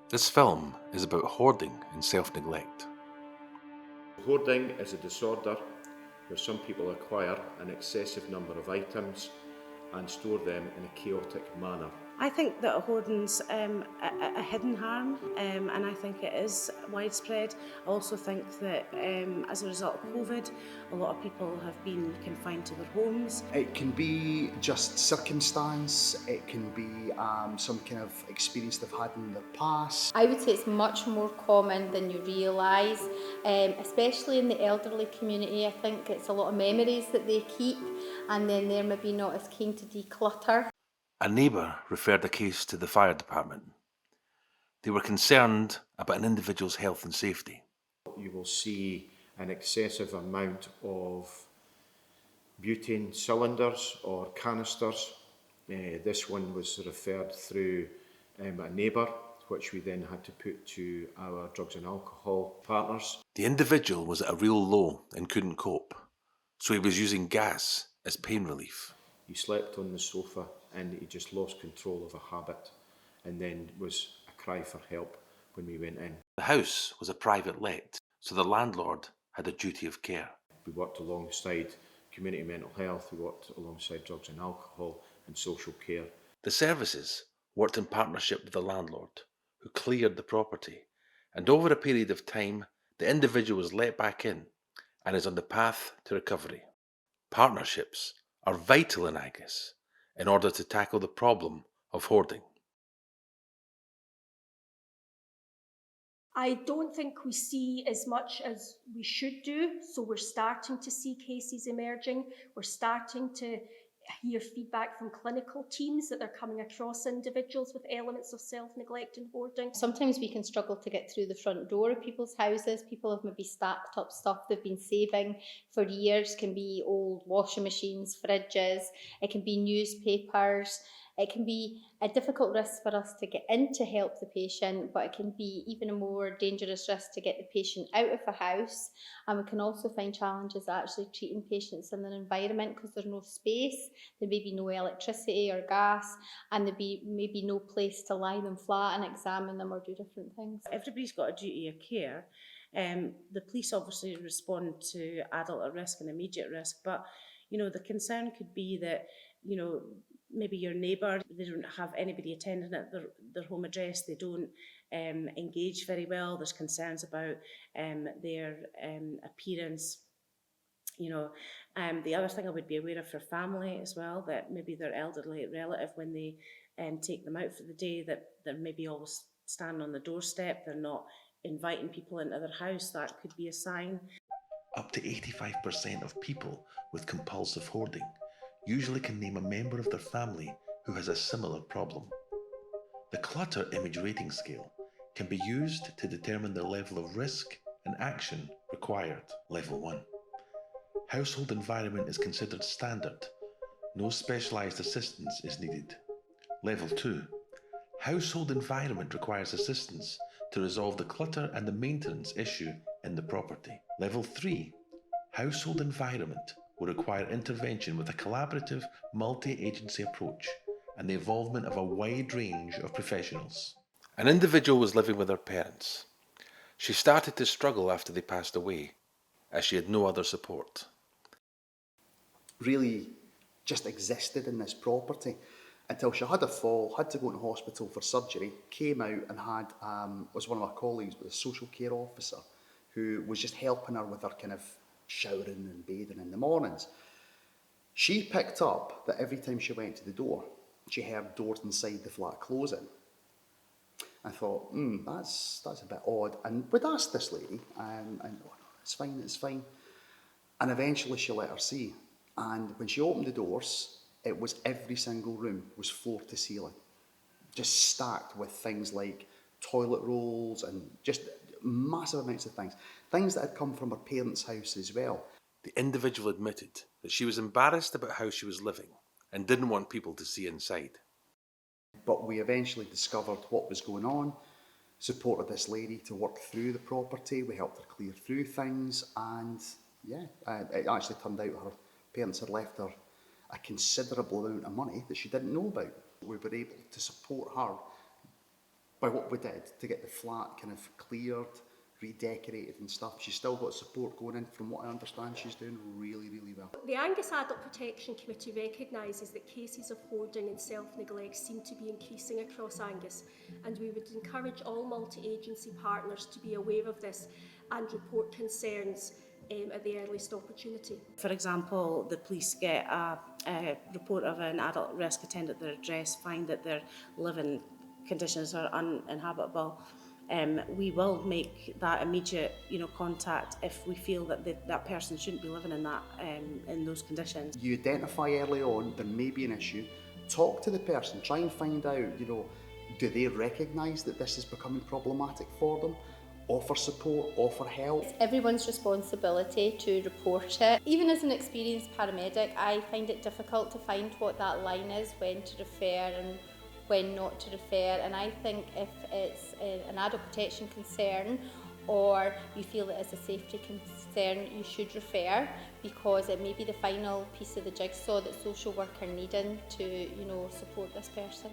This film is about hoarding and self-neglect. Hoarding is a disorder where some people acquire an excessive number of items and store them in a chaotic manner. I think that hoarding's a hidden harm, and I think it is widespread. I also think that as a result of COVID, a lot of people have been confined to their homes. It can be just circumstance, it can be some kind of experience they've had in their past. I would say it's much more common than you realise, especially in the elderly community. I think it's a lot of memories that they keep, and then they're maybe not as keen to declutter. A neighbour referred the case to the fire department. They were concerned about an individual's health and safety. You will see an excessive amount of butane cylinders or canisters. This one was referred through a neighbour, which we then had to put to our drugs and alcohol partners. The individual was at a real low and couldn't cope, so he was using gas as pain relief. He slept on the sofa and he just lost control of a habit, and then was a cry for help when we went in. The house was a private let, so the landlord had a duty of care. We worked alongside community mental health, we worked alongside drugs and alcohol and social care. The services worked in partnership with the landlord, who cleared the property, and over a period of time, the individual was let back in and is on the path to recovery. Partnerships are vital in Agus in order to tackle the problem of hoarding. I don't think we see as much as we should do. So we're starting to see cases emerging. We're starting to hear feedback from clinical teams that they're coming across individuals with elements of self-neglect and hoarding. Sometimes we can struggle to get through the front door of people's houses. People have maybe stacked up stuff they've been saving for years. It can be old washing machines, fridges, it can be newspapers. It can be a difficult risk for us to get in to help the patient, but it can be even a more dangerous risk to get the patient out of the house. And we can also find challenges actually treating patients in an environment because there's no space, there may be no electricity or gas, and there be maybe no place to lie them flat and examine them or do different things. Everybody's got a duty of care. The police obviously respond to adult at risk and immediate risk, but the concern could be that maybe your neighbour, they don't have anybody attending at their home address, they don't engage very well, there's concerns about their appearance. The other thing I would be aware of for family as well, that maybe their elderly relative, when they take them out for the day, that they're maybe always standing on the doorstep, they're not inviting people into their house. That could be a sign. Up to 85% of people with compulsive hoarding usually can name a member of their family who has a similar problem. The clutter image rating scale can be used to determine the level of risk and action required. Level 1. Household environment is considered standard. No specialised assistance is needed. Level 2. Household environment requires assistance to resolve the clutter and the maintenance issue in the property. Level 3. Household environment will require intervention with a collaborative, multi-agency approach and the involvement of a wide range of professionals. An individual was living with her parents. She started to struggle after they passed away, as she had no other support. Really just existed in this property until she had a fall, had to go into hospital for surgery, came out and had, was one of my colleagues, was a social care officer, who was just helping her with her kind of showering and bathing in the mornings. She picked up that every time she went to the door, she heard doors inside the flat closing. I thought, that's a bit odd. And we'd asked this lady, and oh, it's fine. And eventually she let her see. And when she opened the doors, it was every single room was floor to ceiling, just stacked with things like toilet rolls and just massive amounts of things that had come from her parents' house as well. The individual admitted that she was embarrassed about how she was living and didn't want people to see inside. But we eventually discovered what was going on, supported this lady to work through the property, we helped her clear through things, and it actually turned out her parents had left her a considerable amount of money that she didn't know about. We were able to support her by what we did to get the flat kind of cleared, redecorated and stuff. She's still got support going in. From what I understand, she's doing really, really well. The Angus Adult Protection Committee recognises that cases of hoarding and self-neglect seem to be increasing across Angus, and we would encourage all multi-agency partners to be aware of this and report concerns at the earliest opportunity. For example, the police get a report of an adult risk attendant at their address, find that their living conditions are uninhabitable. We will make that immediate, contact if we feel that that person shouldn't be living in that in those conditions. You identify early on there may be an issue. Talk to the person. Try and find out. Do they recognise that this is becoming problematic for them? Offer support, offer help. It's everyone's responsibility to report it. Even as an experienced paramedic, I find it difficult to find what that line is, when to refer and when not to refer. And I think if it's an adult protection concern or you feel that it's a safety concern, you should refer, because it may be the final piece of the jigsaw that social work are needing to, support this person.